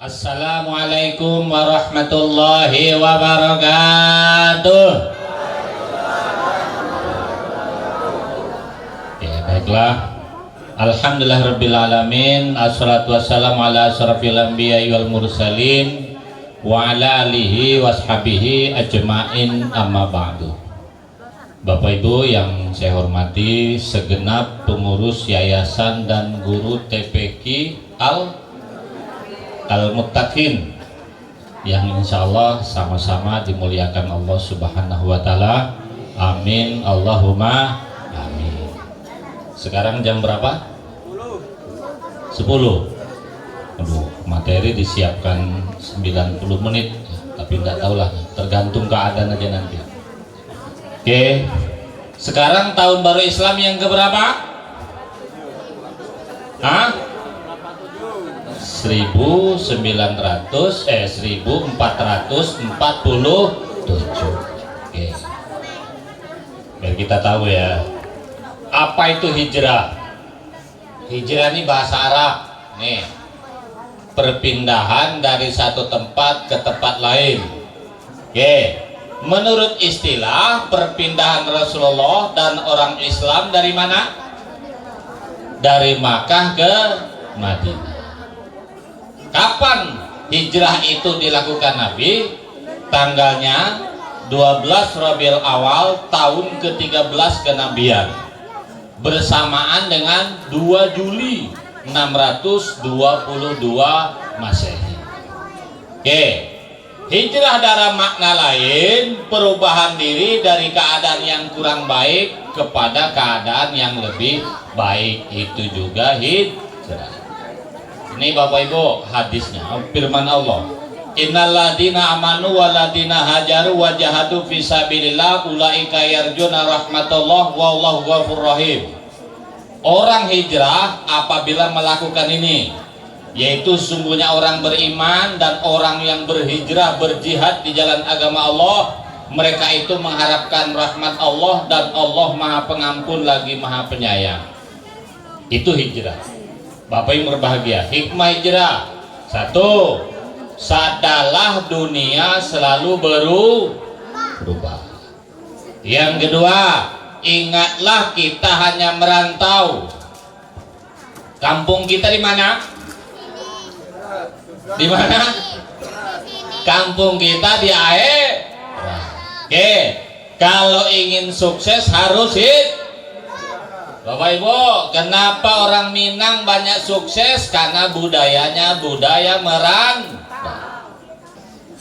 Assalamualaikum warahmatullahi wabarakatuh. Ya, baiklah. Alhamdulillah rabbil alamin. Assalatu wassalamu ala asyrafil anbiya'i wal mursalin wa ala alihi washabihi ajmain, amma ba'du. Bapak Ibu yang saya hormati, segenap pengurus yayasan dan guru TPQ Al-Muttaqin yang insya Allah sama-sama dimuliakan Allah Subhanahu wa Ta'ala. Amin, Allahumma amin. Sekarang jam berapa? 10. Aduh, materi disiapkan 90 menit, tapi tidak tahulah, tergantung keadaan aja nanti. Oke, sekarang tahun baru Islam yang keberapa? Hah? 1447. Oke. Biar kita tahu ya, apa itu hijrah. Hijrah ini bahasa Arab nih, perpindahan dari satu tempat ke tempat lain. Oke, menurut istilah perpindahan Rasulullah dan orang Islam dari mana? Dari Makkah ke Madinah. Kapan hijrah itu dilakukan Nabi? Tanggalnya 12 Rabiul Awal tahun ke-13 kenabian, bersamaan dengan 2 Juli 622 Masehi. Oke, hijrah dalam makna lain, perubahan diri dari keadaan yang kurang baik kepada keadaan yang lebih baik, itu juga hijrah. Ini Bapak Ibu hadisnya, firman Allah, innalladzina amanu walladzina hajaru wajahadu fisabilillah ulaika yarjuna rahmatullah wallahu ghafurur rahim. Orang hijrah apabila melakukan ini, yaitu sungguhnya orang beriman dan orang yang berhijrah berjihad di jalan agama Allah, mereka itu mengharapkan rahmat Allah dan Allah Maha Pengampun lagi Maha Penyayang. Itu hijrah. Bapak yang berbahagia, hikmah hijrah. 1. Sadalah dunia selalu berubah. Yang kedua, ingatlah kita hanya merantau. Kampung kita di mana? Di mana? Kampung kita di AE. Oke, kalau ingin sukses harus Bapak Ibu, kenapa orang Minang banyak sukses? Karena budayanya budaya merantau.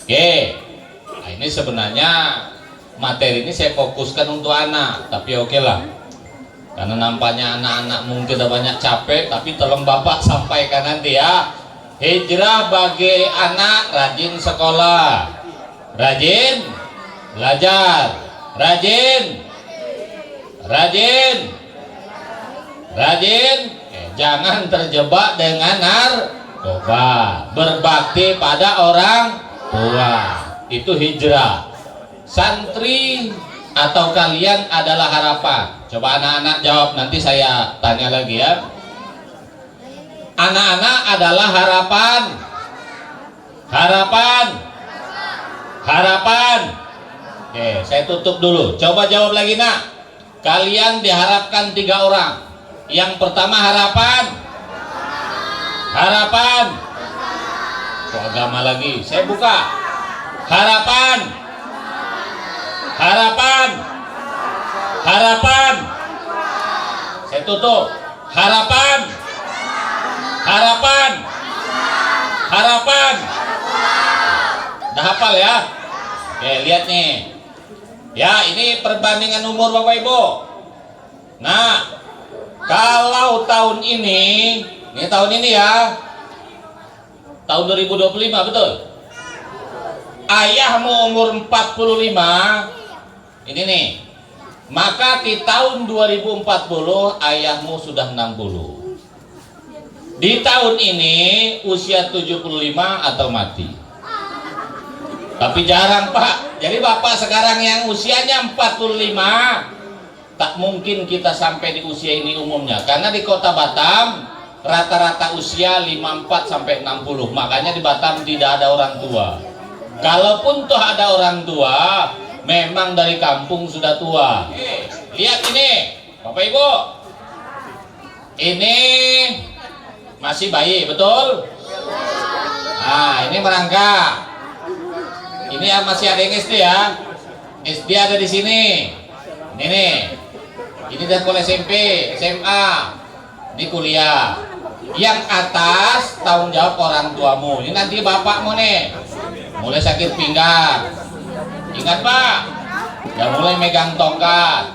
Oke, nah ini sebenarnya materi ini saya fokuskan untuk anak, tapi oke lah, karena nampaknya anak-anak mungkin udah banyak capek, tapi tolong Bapak sampaikan nanti ya. Hijrah bagi anak, rajin sekolah, rajin belajar, rajin jangan terjebak dengan narkoba, berbakti pada orang tua, itu hijrah. Santri atau kalian adalah harapan. Coba anak-anak jawab, nanti saya tanya lagi ya. Anak-anak adalah harapan. Oke, saya tutup dulu. Coba jawab lagi nak. Kalian diharapkan 3 orang. Yang pertama harapan. Kok agama lagi? Saya buka. Harapan. Saya tutup. Harapan. Udah hafal ya? Oke, lihat nih. Ya, ini perbandingan umur Bapak Ibu. Nah, kalau tahun ini ya, tahun 2025, betul? Ayahmu umur 45, ini nih. Maka di tahun 2040 ayahmu sudah 60. Di tahun ini usia 75 atau mati. Tapi jarang Pak. Jadi Bapak sekarang yang usianya 45, tak mungkin kita sampai di usia ini umumnya. Karena di Kota Batam rata-rata usia 54 sampai 60. Makanya di Batam tidak ada orang tua. Kalaupun toh ada orang tua, memang dari kampung sudah tua. Lihat ini, Bapak Ibu. Ini masih bayi, betul? Nah, ini merangkak. Ini masih ada yang SD ya. SD ada di sini. Ini nih. Ini dari sekolah SMP, SMA, di kuliah. Yang atas tanggung jawab orang tuamu. Ini nanti bapakmu nih. Mulai sakit pinggang. Ingat Pak, jangan mulai megang tongkat.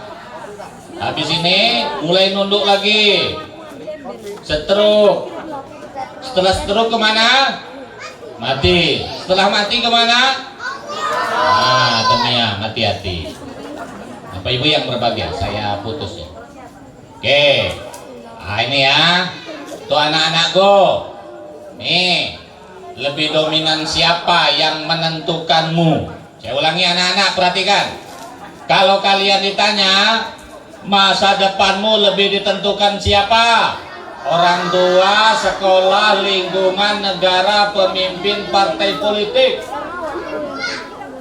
Habis ini mulai nunduk lagi. Stroke. Setelah stroke kemana? Mati. Setelah mati kemana? Nah, temia, hati-hati. Bapak Ibu yang berbahagia, saya putus ya. Oke. Nah ini ya. Tuh anak-anakku. Nih, lebih dominan siapa yang menentukanmu? Saya ulangi anak-anak, perhatikan. Kalau kalian ditanya, masa depanmu lebih ditentukan siapa? Orang tua, sekolah, lingkungan, negara, pemimpin, partai politik.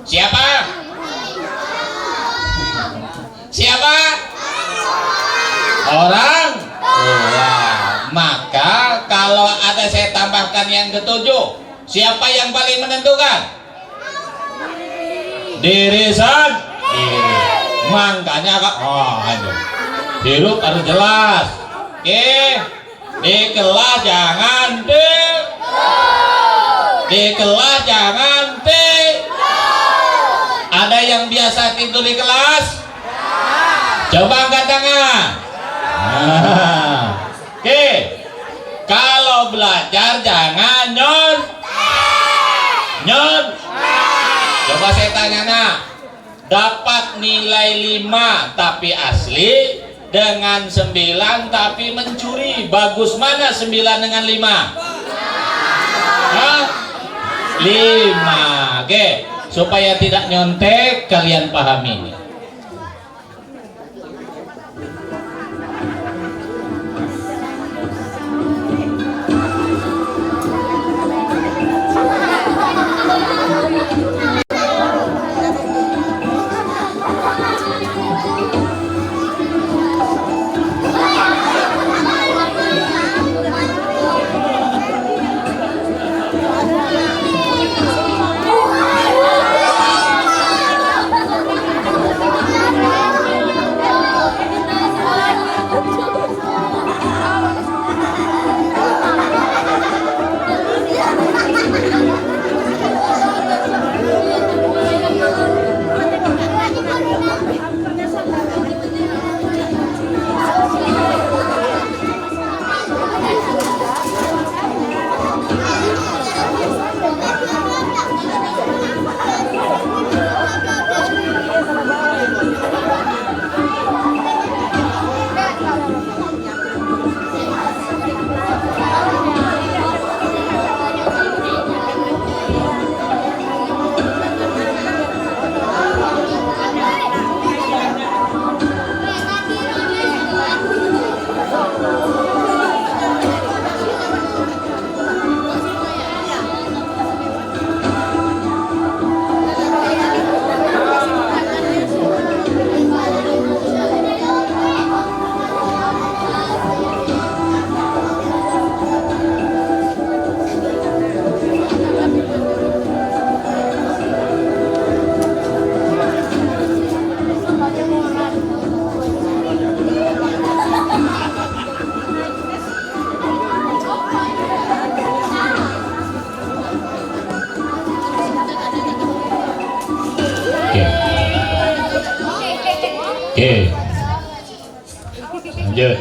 Siapa? Siapa? Orang tua. Maka kalau ada saya tambahkan yang ketujuh, siapa yang paling menentukan? Diri sendiri. Makanya hidup harus jelas. Oke, di kelas jangan di kelas jangan Ada yang biasa tidur di kelas? Coba angkat tangan. Oke. Kalau belajar jangan nyon. Coba saya tanya nak. Dapat nilai 5 tapi asli dengan 9 tapi mencuri. Bagus mana 9 dengan 5? 5. Oke. Supaya tidak nyontek, kalian pahami ini. Oke. Lanjut.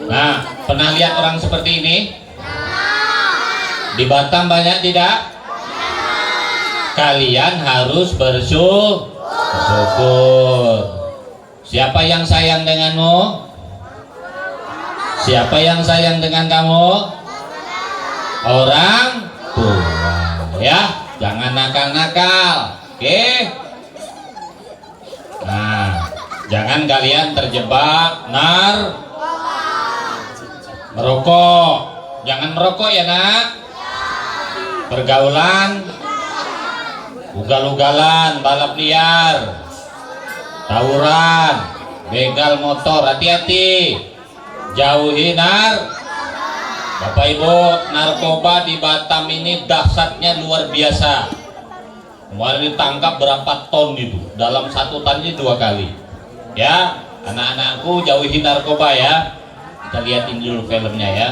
Nah, pernah lihat orang seperti ini? Di Batam banyak tidak? Kalian harus bersyukur. Siapa yang sayang denganmu? Siapa yang sayang dengan kamu? Orang tua. Ya, jangan nakal-nakal. Oke. Nah, jangan kalian terjebak Merokok, jangan merokok ya nak. Pergaulan, ugal-ugalan, balap liar, tawuran, begal motor, hati-hati. Jauhi Bapak Ibu, narkoba di Batam ini dahsyatnya luar biasa. Kemarin ditangkap berapa ton itu, dalam 1 tahun ini 2 kali. Ya, anak-anakku jauhi narkoba ya. Kita lihatin dulu filmnya ya.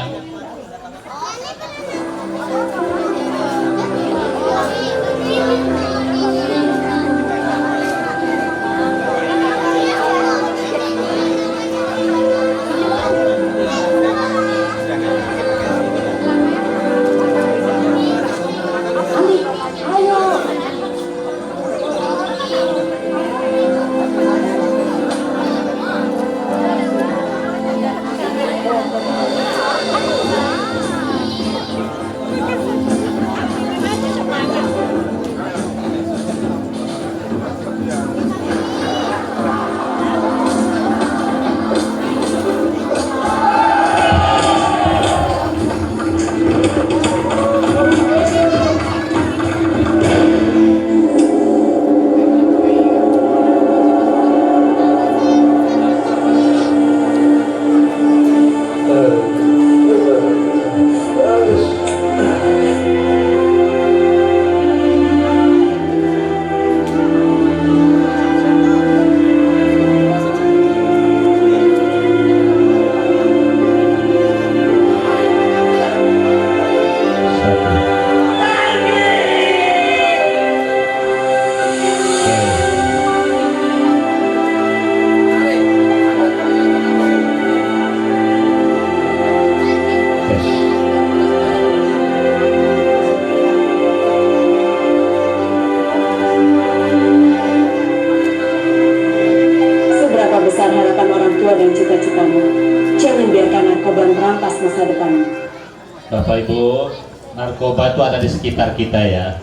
Bapak Ibu, narkoba itu ada di sekitar kita ya.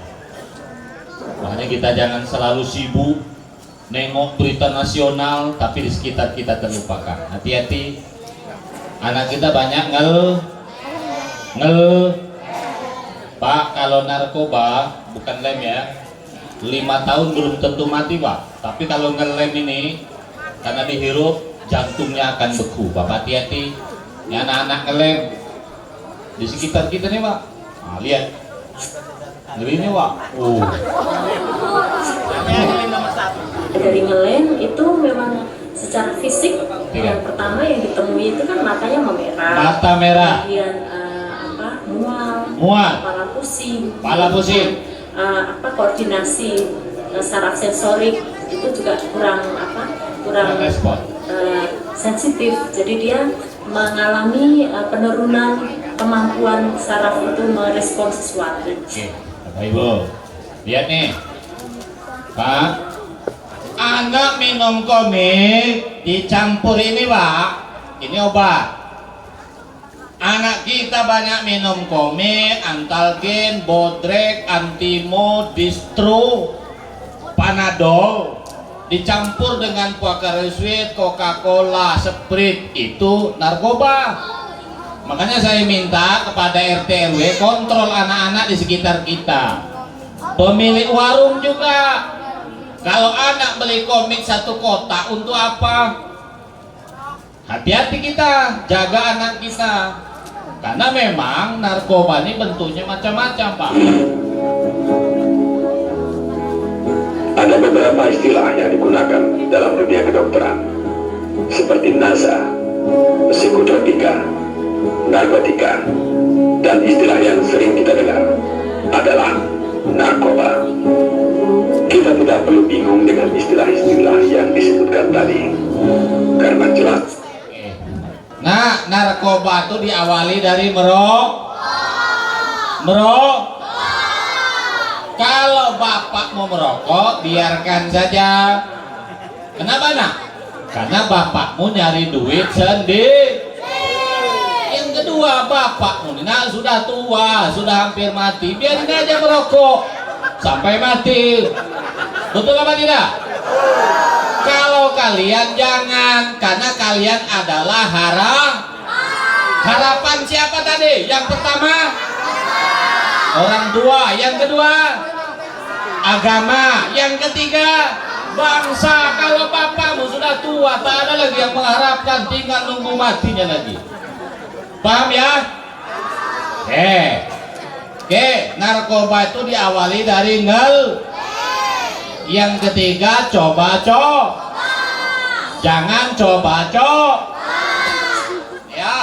Makanya kita jangan selalu sibuk nengok berita nasional, tapi di sekitar kita terlupakan. Hati-hati, anak kita banyak Pak, kalau narkoba bukan lem ya, 5 tahun belum tentu mati Pak. Tapi kalau ngelem ini, karena dihirup jantungnya akan beku. Bapak hati-hati, ini anak-anak ngelem di sekitar kita nih Pak. Nah, lihat ini Pak. Dari ngelem itu memang secara fisik yang pertama yang ditemui itu kan matanya memerah. Mata merah. Kemudian mual. Kepala pusing. Koordinasi saraf sensorik itu juga kurang sensitif. Jadi dia mengalami penurunan kemampuan saraf itu merespon sesuatu. Oke, Bapak Ibu, lihat nih, Pak, anak minum komik dicampur ini Pak, ini obat. Anak kita banyak minum komik, Antalgin, Bodrek, Antimo, Distro, Panadol, dicampur dengan Pocari Sweat, Coca-Cola, Sprite, itu narkoba. Makanya saya minta kepada RT RW kontrol anak-anak di sekitar kita. Pemilik warung juga. Kalau anak beli komik 1 kotak untuk apa? Hati-hati kita, jaga anak kita. Karena memang narkoba ini bentuknya macam-macam Pak. Ada beberapa istilah yang digunakan dalam dunia kedokteran, seperti NASA, psikotropika, narkotika, dan istilah yang sering kita dengar adalah narkoba. Kita tidak perlu bingung dengan istilah-istilah yang disebutkan tadi, karena jelas. Nah, narkoba itu diawali dari Kalau bapak mau merokok, biarkan saja. Kenapa nak? Karena bapakmu nyari duit sendiri. Yang kedua, bapakmu nah sudah tua, sudah hampir mati, biarin aja merokok sampai mati. Betul apa tidak? Kalau kalian jangan, karena kalian adalah Harapan siapa tadi? Yang pertama orang tua, yang kedua agama, yang ketiga bangsa. Kalau bapakmu sudah tua, tak ada lagi yang mengharapkan, tinggal nunggu matinya lagi. Paham ya? Oke, narkoba itu diawali dari nol. Yang ketiga coba. Jangan coba. Ya.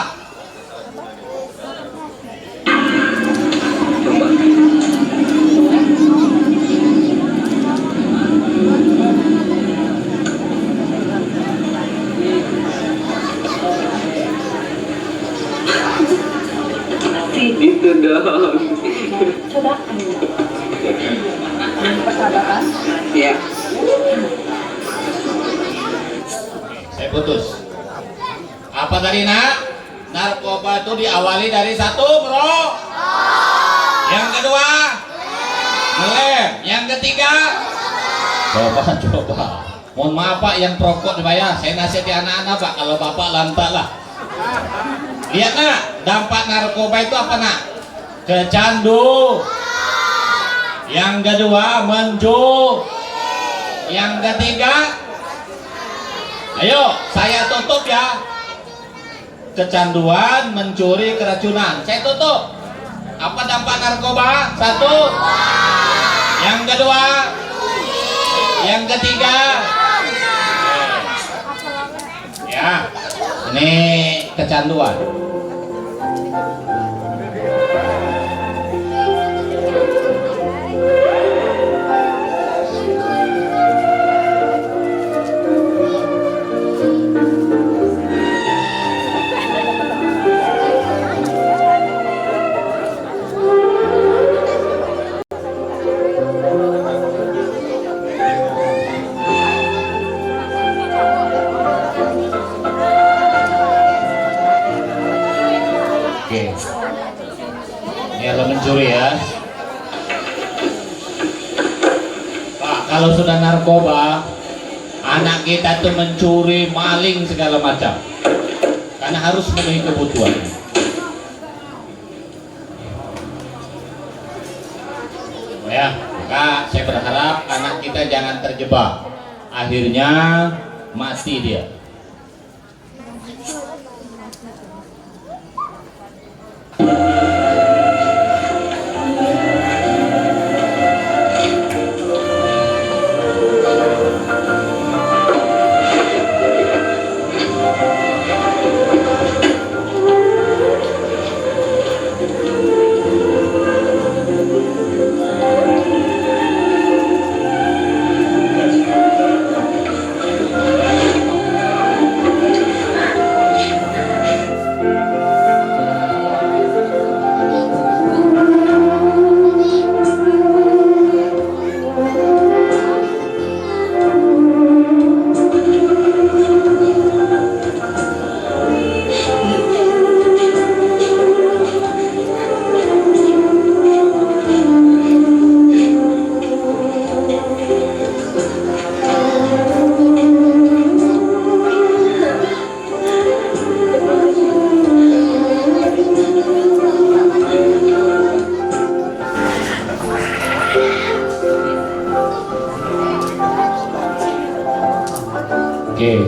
Itu dong. Coba. Persahabatan. Ya. Saya putus. Apa tadi nak? Narkoba itu diawali dari satu bro. Yang kedua ngelem. Yang ketiga coba. Mohon maaf pak, yang perokok dibayar. Saya nasihati anak-anak pak, kalau bapak lantak lah. Lihat nak, dampak narkoba itu apa nak? Kecandu. Yang kedua menju. Yang ketiga, ayo saya tutup ya. Kecanduan, mencuri, keracunan. Saya tutup. Apa dampak narkoba? Satu. Yang kedua. Yang ketiga. Ya, ini kecanduan. Ini kalau mencuri ya Pak, kalau sudah narkoba, anak kita tuh mencuri, maling segala macam, karena harus memenuhi kebutuhan. Ya, maka saya berharap anak kita jangan terjebak, akhirnya mati dia. Oke.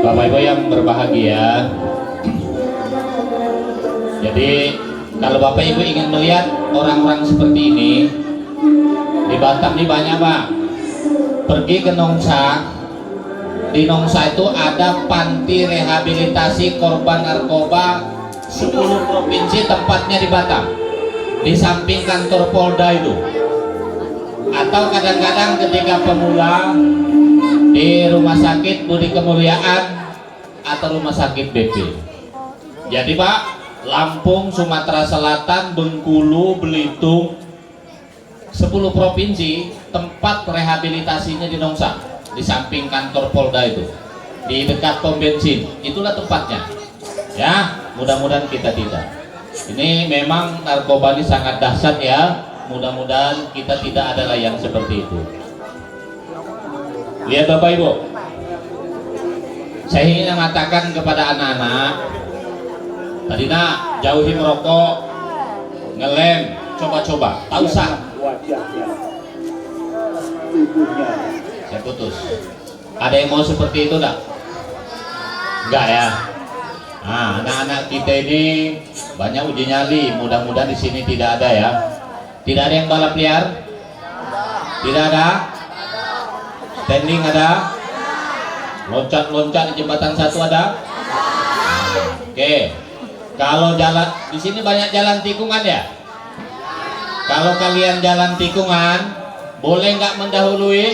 Bapak Ibu yang berbahagia, jadi kalau Bapak Ibu ingin melihat orang-orang seperti ini di Batam ini banyak Pak. Pergi ke Nongsa. Di Nongsa itu ada panti rehabilitasi korban narkoba 10 provinsi, tempatnya di Batam, di samping kantor Polda itu. Atau kadang-kadang ketika pemula di rumah sakit Budi Kemuliaan atau rumah sakit BP. Jadi Pak, Lampung, Sumatera Selatan, Bengkulu, Belitung, 10 provinsi tempat rehabilitasinya di Nongsa, di samping kantor Polda itu, di dekat pom bensin. Itulah tempatnya ya. Mudah-mudahan kita tidak. Ini memang narkoba ini sangat dahsyat ya. mudah-mudahan kita tidak adalah yang seperti itu. Lihat Bapak Ibu, saya ingin mengatakan kepada anak-anak, tadi nak jauhi merokok, ngelem, coba-coba, tak usah. Saya putus. Ada yang mau seperti itu enggak? Enggak ya. Nah, anak-anak kita ini banyak uji nyali. Mudah-mudahan di sini tidak ada ya. Tidak ada yang balap liar? Tidak ada? Standing ada? Loncat-loncat di jembatan satu ada? Oke. Kalau jalan di sini banyak jalan tikungan ya. Kalau kalian jalan tikungan, boleh nggak mendahului?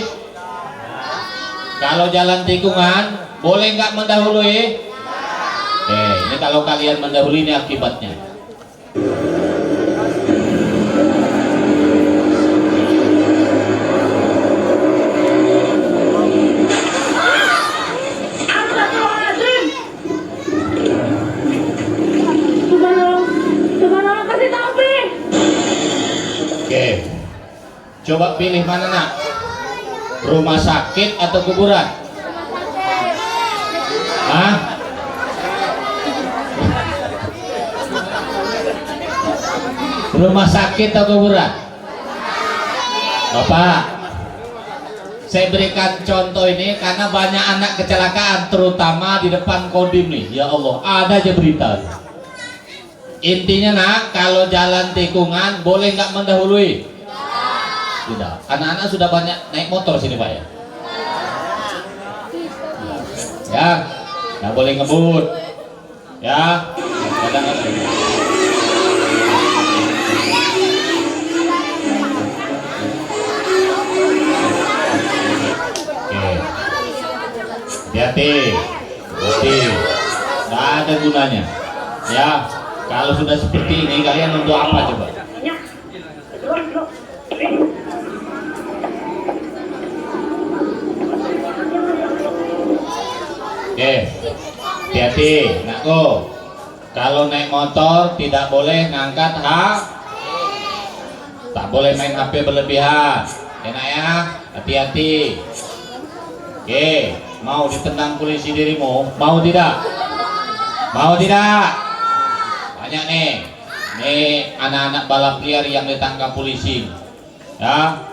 Kalau jalan tikungan, boleh nggak mendahului? Oke, ini kalau kalian mendahului ini akibatnya. Oke, coba pilih mana nak? Rumah sakit atau kuburan? Hah? Rumah sakit atau kuburan? Bapak, saya berikan contoh ini karena banyak anak kecelakaan, terutama di depan Kodim nih. Ya Allah, ada aja berita. Intinya nak, kalau jalan tikungan boleh nggak mendahului? Tidak. Anak-anak sudah banyak naik motor sini Pak ya. Ya, nggak boleh ngebut. Ya, kadang-kadang. Oke, hati-hati, nggak ada gunanya. Ya. Kalau sudah seperti ini, kalian untuk apa coba? Oke, hati-hati, nakku. Kalau naik motor tidak boleh ngangkat tak boleh main HP berlebihan. Enak ya, hati-hati. Oke, mau ditendang polisi dirimu? Mau tidak? Mau tidak? Banyak nih anak-anak balap liar yang ditangkap polisi ya.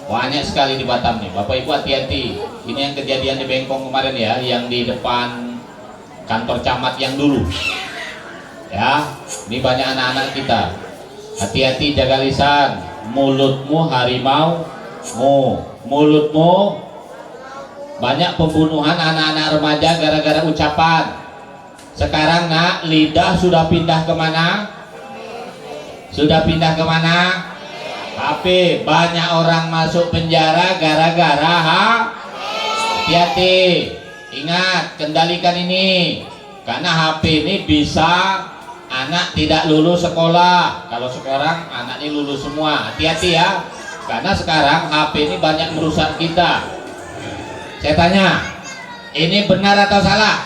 Banyak sekali di Batam nih Bapak Ibu, hati-hati. Ini yang kejadian di Bengkong kemarin ya, yang di depan kantor camat yang dulu ya. Ini banyak anak-anak kita, hati-hati, jaga lisan. Mulutmu harimau mulutmu. Banyak pembunuhan anak-anak remaja gara-gara ucapan. Sekarang nak, lidah sudah pindah kemana? Sudah pindah kemana? HP. Banyak orang masuk penjara gara-gara hati-hati. Ingat, kendalikan ini. Karena HP ini bisa anak tidak lulus sekolah. Kalau sekarang anak ini lulus semua. Hati-hati ya. Karena sekarang HP ini banyak merusak kita. Saya tanya, ini benar atau salah?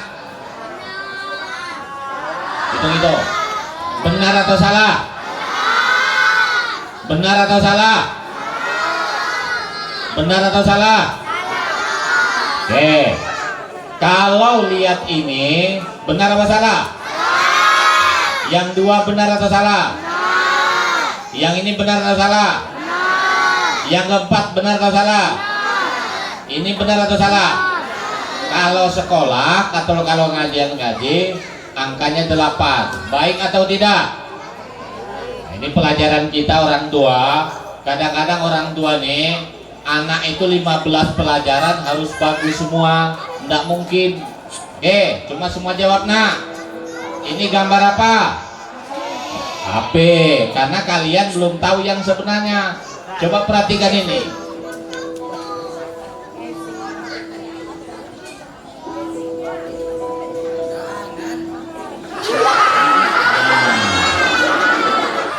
Itu benar atau salah? Benar atau salah? Benar atau salah? Oke, kalau lihat ini benar apa salah? Yang dua benar atau salah? Yang ini benar atau salah? Yang keempat benar atau salah? Ini benar atau salah? Kalau sekolah atau kalau ngaji, angkanya 8, baik atau tidak? Nah, ini pelajaran kita orang tua. Kadang-kadang orang tua nih, anak itu 15 pelajaran harus bagus semua. Nggak mungkin. Cuma semua jawab nak. Ini gambar apa? HP. Karena kalian belum tahu yang sebenarnya. Coba perhatikan ini.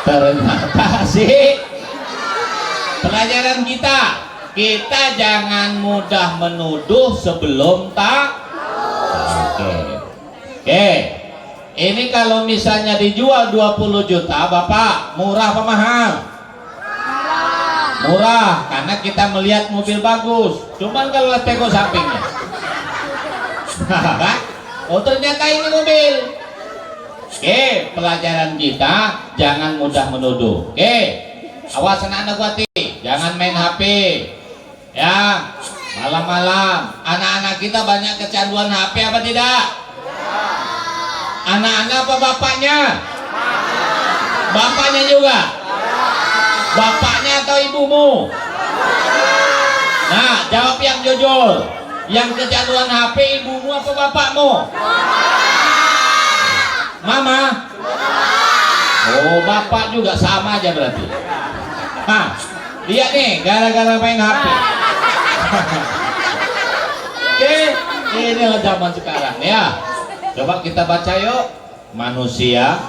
Ternyata sih pelajaran kita jangan mudah menuduh sebelum tak. Oke. ini kalau misalnya dijual 20 juta, Bapak, murah apa mahal? Murah, karena kita melihat mobil bagus. Cuman kalau lihat teko sampingnya. Oh ternyata ini mobil. Oke, pelajaran kita jangan mudah menuduh. Oke, awas anak-anak hati, jangan main HP. Ya, malam-malam anak-anak kita banyak kecanduan HP apa tidak? Anak-anak apa bapaknya? Bapaknya juga? Bapaknya atau ibumu? Nah, jawab yang jujur. Yang kecanduan HP ibumu apa bapakmu? Mama? Oh, bapak juga sama aja berarti. Nah, lihat nih, gara-gara main HP. Oke, inilah zaman sekarang ya. Coba kita baca yuk. Manusia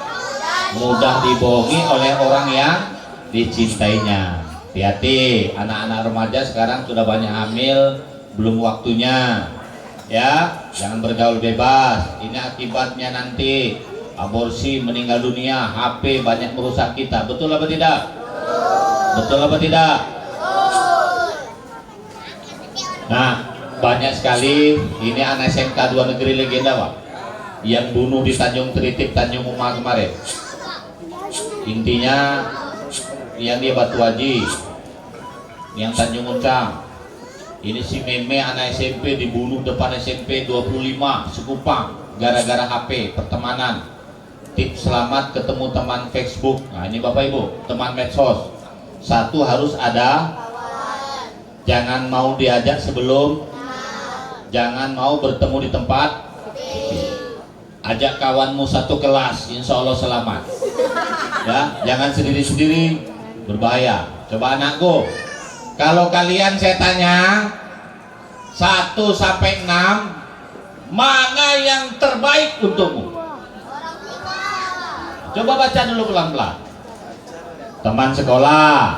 mudah dibohongi oleh orang yang dicintainya. Hati-hati, anak-anak remaja sekarang sudah banyak hamil, belum waktunya. Ya, jangan bergaul bebas. Ini akibatnya nanti aborsi, meninggal dunia, HP banyak merusak kita. Betul apa tidak? Betul apa tidak? Nah, banyak sekali ini anak SMK 2 negeri legenda, Pak, yang bunuh di Tanjung Tritip, Tanjung Uma kemarin. Intinya yang dia Batu Haji, yang Tanjung Uncang. Ini si Meme anak SMP dibunuh depan SMP 25 Sekupang gara-gara HP, pertemanan. Tips selamat ketemu teman Facebook. Nah, ini Bapak Ibu, teman medsos. Satu harus ada, jangan mau diajak sebelum, jangan mau bertemu di tempat. Ajak kawanmu satu kelas, insya Allah selamat. Ya, jangan sendiri-sendiri, berbahaya. Coba anakku, kalau kalian saya tanya 1 sampai 6, mana yang terbaik untukmu? Coba baca dulu pelan-pelan. Teman sekolah,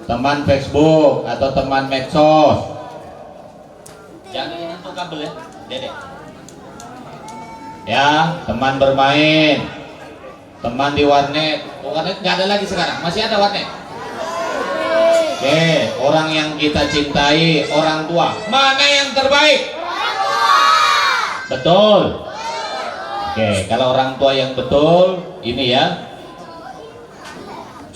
teman Facebook atau teman medsos. Jangan nyentuh kabel ya, Dedek. Ya, teman bermain, teman di warnet. Warnet nggak ada lagi sekarang, masih ada warnet. Oke, orang yang kita cintai, orang tua. Mana yang terbaik? Betul. Oke, kalau orang tua yang betul, ini ya.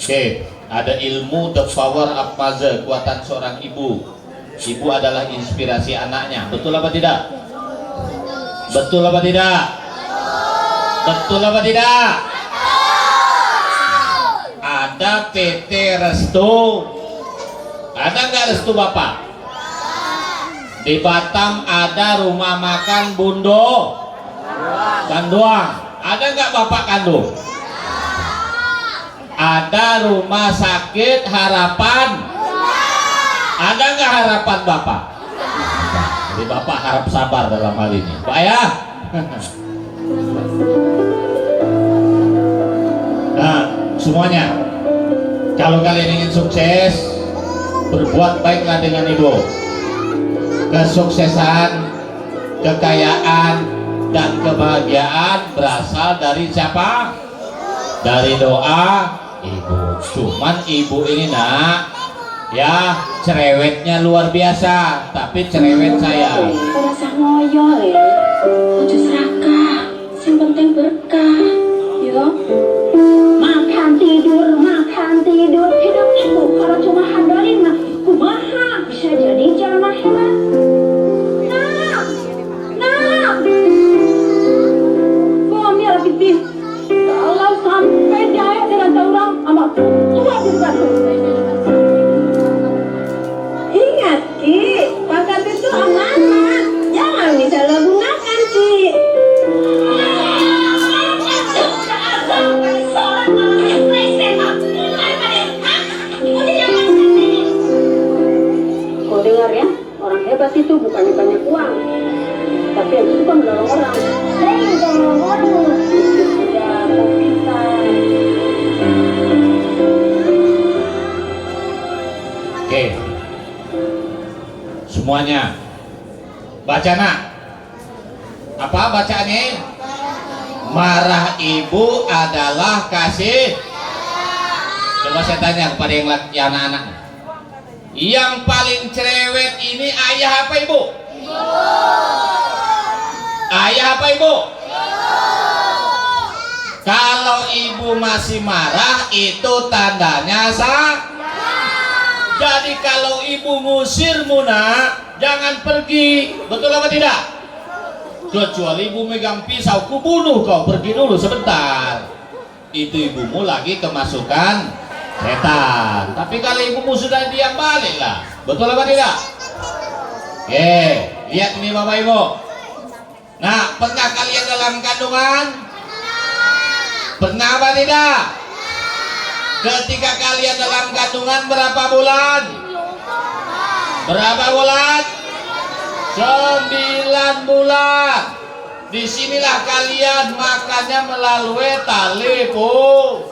Oke, ada ilmu the power of mother, kekuatan seorang ibu. Ibu adalah inspirasi anaknya. Betul apa tidak? Betul apa tidak? Betul apa tidak? Ada PT Restu. Ada nggak Restu Bapak? Di Batam ada rumah makan Bundo Kanduang. Ada nggak Bapak kandung? Ada rumah sakit Harapan. Ada nggak harapan Bapak? Jadi Bapak harap sabar dalam hal ini, Pak ya. Nah, semuanya, kalau kalian ingin sukses, berbuat baiklah dengan ibu. Kesuksesan, kekayaan, dan kebahagiaan berasal dari siapa? Dari doa ibu. Cuman ibu ini nak, ya cerewetnya luar biasa, tapi cerewet saya. Rasa ngoyo ya, ojo serakah, yang penting berkah, yo. Makan tidur, hidup itu kalau cuma handalin mah, kumaha bisa jadi jamaah hebat. Nah, suami lebih kalau sampai jaya dengan orang amat tua di batu. Ingat Ki, pangkat itu amanah, jangan disalahgunakan Ki. Kau dengar ya, orang hebat itu bukannya banyak uang, tapi yang suka menolong orang. Oke, semuanya baca nak. Apa bacaannya? Marah ibu adalah kasih. Coba saya tanya kepada yang anak-anak, yang paling cerewet ini ayah apa ibu? Ayah apa ibu? Kalau ibu masih marah itu tandanya jadi kalau ibu ngusirmu nak, jangan pergi, betul apa tidak? Kecuali ibu megang pisau, ku bunuh kau, pergi dulu sebentar. Itu ibumu lagi kemasukan setan. Tapi kalau ibumu sudah diam, baliklah, betul apa tidak? Oke, lihat ini bapak ibu. Nah, pernah kalian dalam kandungan? Pernah apa tidak? Ketika kalian dalam kandungan berapa bulan? Berapa bulan? 9 bulan. Disinilah kalian makannya melalui tali pusar.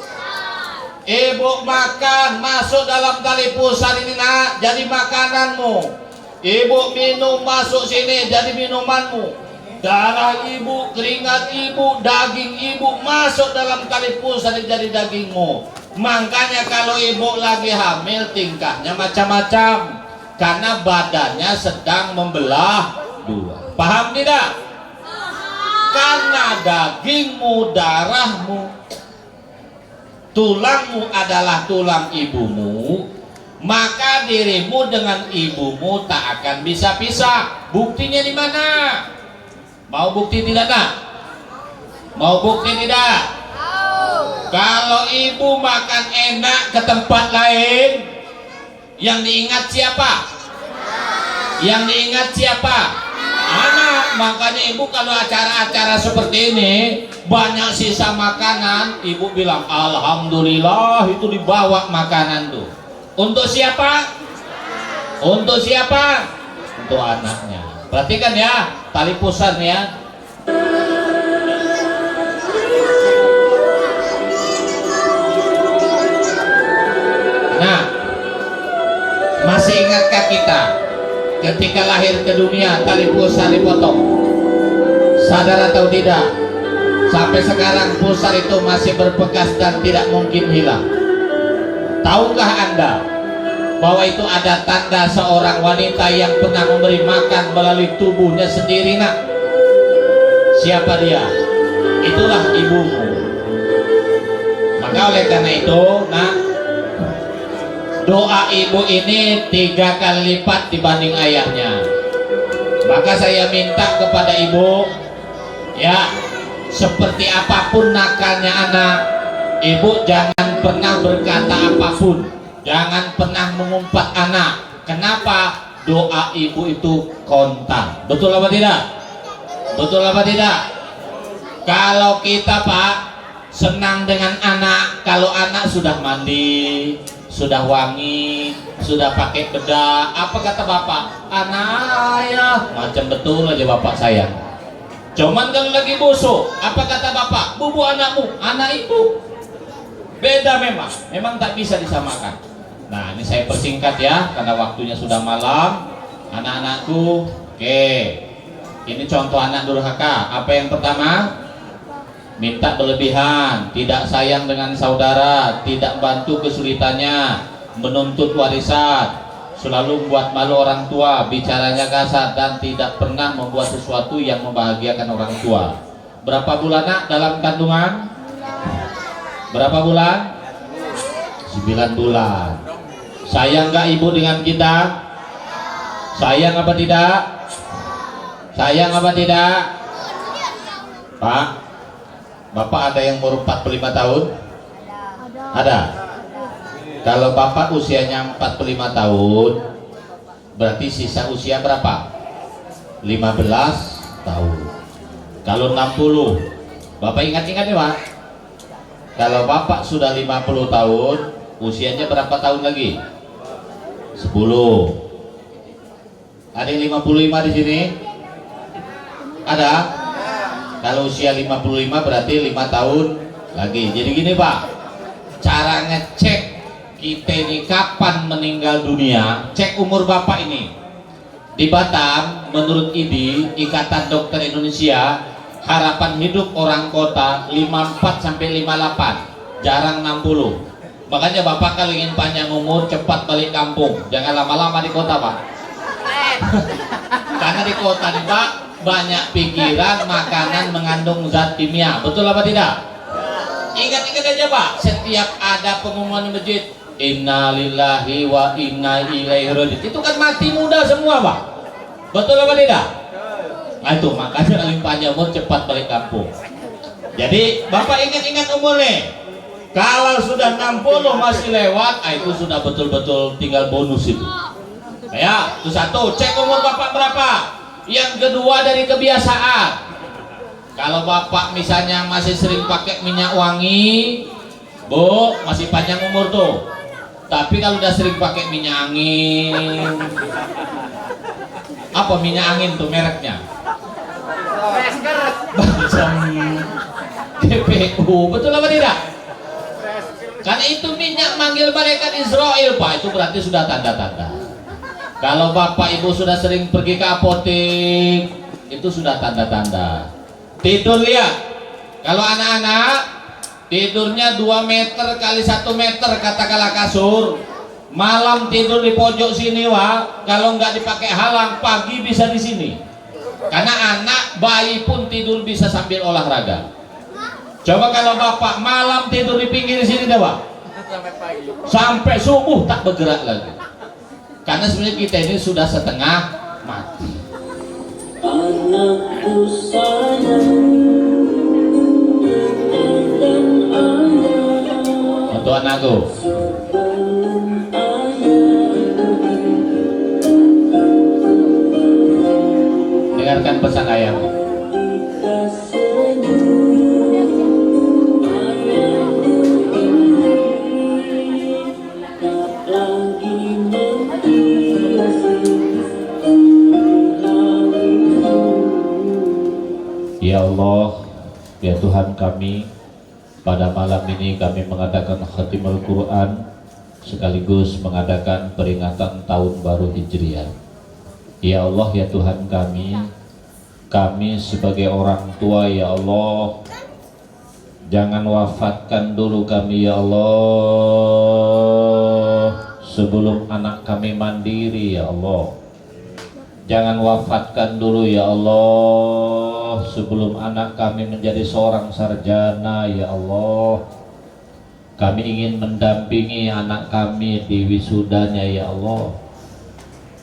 Ibu makan masuk dalam tali pusar ini nak, jadi makananmu. Ibu minum masuk sini, jadi minumanmu. Darah ibu, keringat ibu, daging ibu masuk dalam tali pusar jadi dagingmu. Makanya kalau ibu lagi hamil tingkahnya macam-macam, karena badannya sedang membelah dua. Paham tidak? Karena dagingmu, darahmu, tulangmu adalah tulang ibumu, maka dirimu dengan ibumu tak akan bisa pisah. Buktinya di mana? Mau bukti tidak nak? Mau bukti tidak? Kalau ibu makan enak ke tempat lain, yang diingat siapa? Yang diingat siapa? Anak. Makanya ibu kalau acara-acara seperti ini banyak sisa makanan, ibu bilang alhamdulillah itu dibawa makanan tuh. Untuk siapa? Untuk siapa? Untuk anaknya. Perhatikan ya tali pusar nih ya. Nah, masih ingatkah kita ketika lahir ke dunia tali pusar dipotong? Sadar atau tidak? Sampai sekarang pusar itu masih berbekas dan tidak mungkin hilang. Tahukah Anda bahwa itu ada tanda seorang wanita yang pernah memberi makan melalui tubuhnya sendiri nak? Siapa dia? Itulah ibumu. Maka oleh karena itu nak, doa ibu ini 3 kali lipat dibanding ayahnya. Maka saya minta kepada ibu, ya, seperti apapun nakalnya anak, ibu jangan pernah berkata apapun, jangan pernah mengumpat anak. Kenapa? Doa ibu itu kontan. Betul apa tidak? Betul apa tidak? Kalau kita Pak senang dengan anak, kalau anak sudah mandi, sudah wangi, sudah pakai bedak, apa kata bapak? Anak ya, macam betul aja bapak sayang. Cuman kalau lagi busuk, apa kata bapak? Bubu anakmu, anak ibu. Beda memang tak bisa disamakan. Nah ini saya persingkat ya, karena waktunya sudah malam. Anak-anakku, oke, ini contoh anak durhaka. Apa yang pertama? Minta berlebihan, tidak sayang dengan saudara, tidak bantu kesulitannya, menuntut warisan, selalu membuat malu orang tua, bicaranya kasar, dan tidak pernah membuat sesuatu yang membahagiakan orang tua. Berapa bulan nak dalam kandungan? Berapa bulan? 9 bulan. Sayang gak ibu dengan kita? Sayang apa tidak? Sayang apa tidak? Pak, Bapak ada yang umur 45 tahun? Ada? Kalau Bapak usianya 45 tahun, berarti sisa usia berapa? 15 tahun. Kalau 60, Bapak ingat-ingat ya Pak? Kalau Bapak sudah 50 tahun, usianya berapa tahun lagi? 10. Ada yang 55 di sini? Ada? Kalau usia 55 berarti 5 tahun lagi. Jadi gini Pak, cara ngecek kita ini kapan meninggal dunia, cek umur Bapak ini. Di Batam, menurut IDI, Ikatan Dokter Indonesia, harapan hidup orang kota 54 sampai 58, jarang 60. Makanya bapak kalau ingin panjang umur cepat balik kampung, jangan lama-lama di kota pak. Karena di kota nih pak banyak pikiran, makanan mengandung zat kimia, betul apa tidak? Ingat-ingat aja pak, setiap ada pengumuman di masjid inna lillahi wa inna ilaihi raji'un, itu kan mati muda semua pak, betul apa tidak? Nah itu makanya paling panjang umur cepat balik kampung. Jadi bapak ingat-ingat umur nih, kalau sudah 60 masih lewat, itu sudah betul-betul tinggal bonus itu. Ya, itu satu, cek umur bapak berapa. Yang kedua dari kebiasaan. Kalau bapak misalnya masih sering pakai minyak wangi, bu, masih panjang umur tuh. Tapi kalau udah sering pakai minyak angin, apa minyak angin tuh mereknya? Balsam DPU, betul apa tidak? Karena itu minyak manggil malaikat Israel pak, itu berarti sudah tanda-tanda. Kalau bapak ibu sudah sering pergi ke apotek, itu sudah tanda-tanda. Tidur lihat, kalau anak-anak tidurnya 2 meter kali 1 meter katakanlah kasur, malam tidur di pojok sini wah, kalau nggak dipakai halang pagi bisa di sini. Karena anak bayi pun tidur bisa sambil olahraga. Coba kalau bapak malam tidur di pinggir sini deh pak, sampai subuh tak bergerak lagi. Karena sebenarnya kita ini sudah setengah mati. Anakku sayang Untuk anakku, dengarkan pesan ayah. Ya Allah, ya Tuhan kami, pada malam ini kami mengadakan khatimul Quran sekaligus mengadakan peringatan tahun baru Hijriah. Ya Allah, ya Tuhan kami sebagai orang tua ya Allah, jangan wafatkan dulu kami ya Allah sebelum anak kami mandiri ya Allah. Jangan wafatkan dulu ya Allah sebelum anak kami menjadi seorang sarjana ya Allah. Kami ingin mendampingi anak kami di wisudanya ya Allah.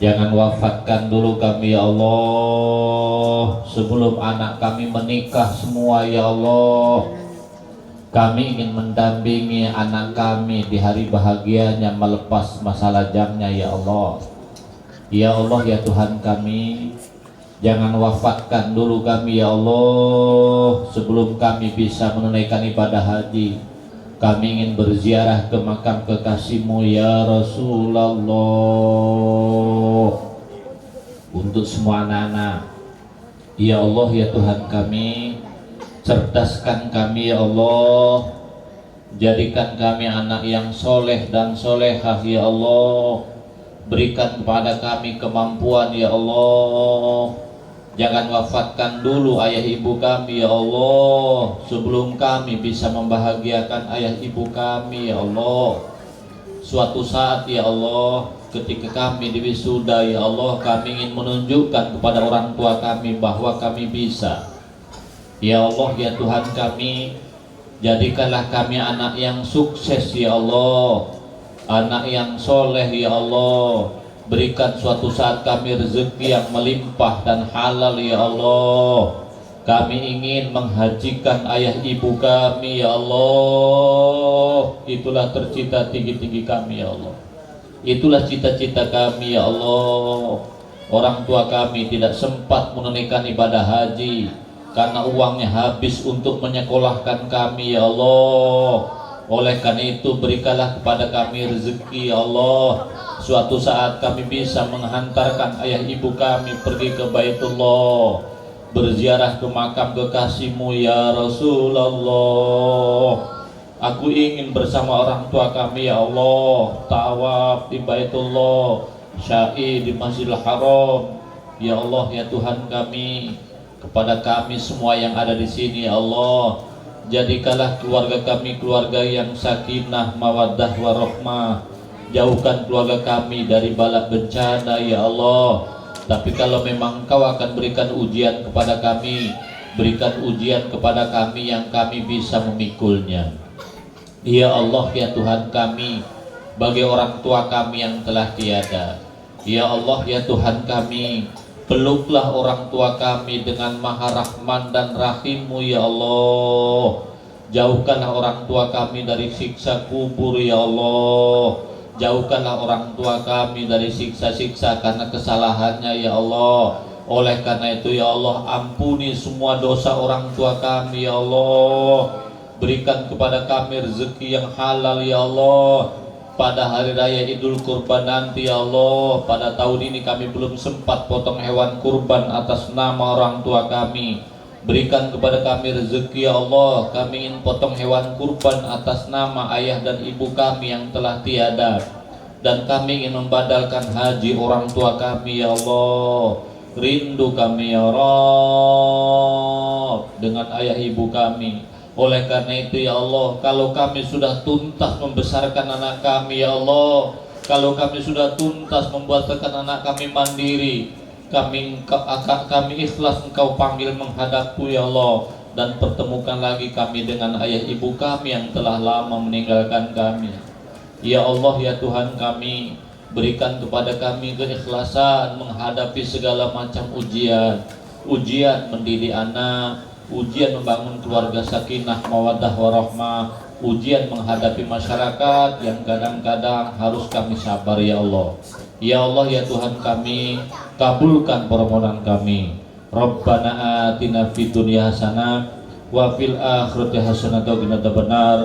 Jangan wafatkan dulu kami ya Allah sebelum anak kami menikah semua ya Allah. Kami ingin mendampingi anak kami di hari bahagianya melepas masa lajangnya ya Allah. Ya Allah, ya Tuhan kami, jangan wafatkan dulu kami ya Allah sebelum kami bisa menunaikan ibadah haji. Kami ingin berziarah ke makam kekasih-Mu ya Rasulullah. Untuk semua anak-anak, ya Allah, ya Tuhan kami, cerdaskan kami ya Allah, jadikan kami anak yang soleh dan solehah ya Allah. Berikan kepada kami kemampuan ya Allah. Jangan wafatkan dulu ayah ibu kami ya Allah sebelum kami bisa membahagiakan ayah ibu kami ya Allah. Suatu saat ya Allah, ketika kami di wisuda ya Allah, kami ingin menunjukkan kepada orang tua kami bahwa kami bisa. Ya Allah, ya Tuhan kami, jadikanlah kami anak yang sukses ya Allah, anak yang soleh ya Allah. Berikan suatu saat kami rezeki yang melimpah dan halal ya Allah. Kami ingin menghajikan ayah ibu kami ya Allah. Itulah tercita tinggi-tinggi kami ya Allah. Itulah cita-cita kami ya Allah. Orang tua kami tidak sempat menunaikan ibadah haji karena uangnya habis untuk menyekolahkan kami ya Allah. Oleh karena itu berikanlah kepada kami rezeki ya Allah. Suatu saat kami bisa menghantarkan ayah ibu kami pergi ke Baitullah, berziarah ke makam kekasih-Mu ya Rasulullah. Aku ingin bersama orang tua kami ya Allah, tawaf di Baitullah, syai di Masjidil Haram. Ya Allah, ya Tuhan kami, kepada kami semua yang ada di sini ya Allah. Jadikanlah keluarga kami keluarga yang sakinah, mawaddah, warahmah. Jauhkan keluarga kami dari bala bencana ya Allah. Tapi kalau memang Engkau akan berikan ujian kepada kami, berikan ujian kepada kami yang kami bisa memikulnya. Ya Allah ya Tuhan kami, bagi orang tua kami yang telah tiada, ya Allah ya Tuhan kami, peluklah orang tua kami dengan Maha Rahman dan Rahim-Mu ya Allah. Jauhkanlah orang tua kami dari siksa kubur ya Allah. Jauhkanlah orang tua kami dari siksa-siksa karena kesalahannya ya Allah. Oleh karena itu ya Allah, ampuni semua dosa orang tua kami ya Allah. Berikan kepada kami rezeki yang halal ya Allah. Pada hari raya Idul Kurban nanti ya Allah, pada tahun ini kami belum sempat potong hewan kurban atas nama orang tua kami. Berikan kepada kami rezeki ya Allah. Kami ingin potong hewan kurban atas nama ayah dan ibu kami yang telah tiada. Dan kami ingin membadalkan haji orang tua kami ya Allah. Rindu kami ya Rabb dengan ayah ibu kami. Oleh karena itu ya Allah, kalau kami sudah tuntas membesarkan anak kami ya Allah, kalau kami sudah tuntas membuatkan anak kami mandiri, kami ikhlas Engkau panggil menghadapku ya Allah, dan pertemukan lagi kami dengan ayah ibu kami yang telah lama meninggalkan kami. Ya Allah ya Tuhan kami, berikan kepada kami keikhlasan menghadapi segala macam ujian, ujian mendidik anak, ujian membangun keluarga sakinah, mawaddah, warahmah, ujian menghadapi masyarakat yang kadang-kadang harus kami sabar ya Allah. Ya Allah ya Tuhan kami, kabulkan permohonan kami. Rabbana atina fid dunya hasanah wa fil akhirati hasanah wa qina adzabannar.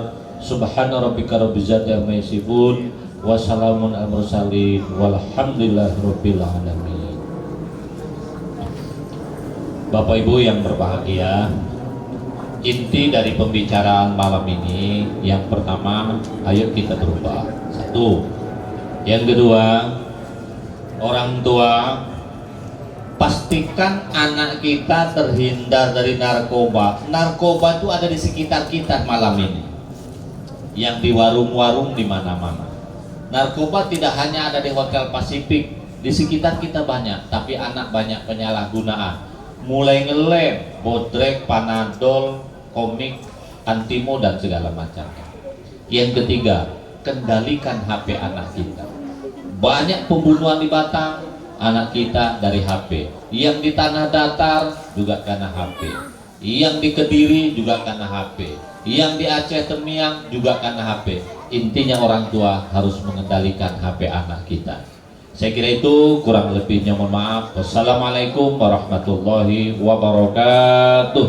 Subhana rabbika rabbil izzati amma yasifun wa salamun alal mursalin walhamdulillahi rabbil alamin. Bapak Ibu yang berbahagia, inti dari pembicaraan malam ini yang pertama, ayo kita berubah. Satu. Yang kedua, orang tua, pastikan anak kita terhindar dari narkoba. Narkoba itu ada di sekitar kita malam ini, yang di warung-warung di mana-mana. Narkoba tidak hanya ada di Hotel Pasifik, di sekitar kita banyak, tapi anak banyak penyalahgunaan. Mulai ngelem, bodrek, panadol, komik, antimo dan segala macam. Yang ketiga, kendalikan HP anak kita. Banyak pembunuhan di Batam, anak kita dari HP. Yang di Tanah Datar juga karena HP. Yang di Kediri juga karena HP. Yang di Aceh Temiang juga karena HP. Intinya orang tua harus mengendalikan HP anak kita. Saya kira itu, kurang lebihnya mohon maaf. Wassalamualaikum warahmatullahi wabarakatuh.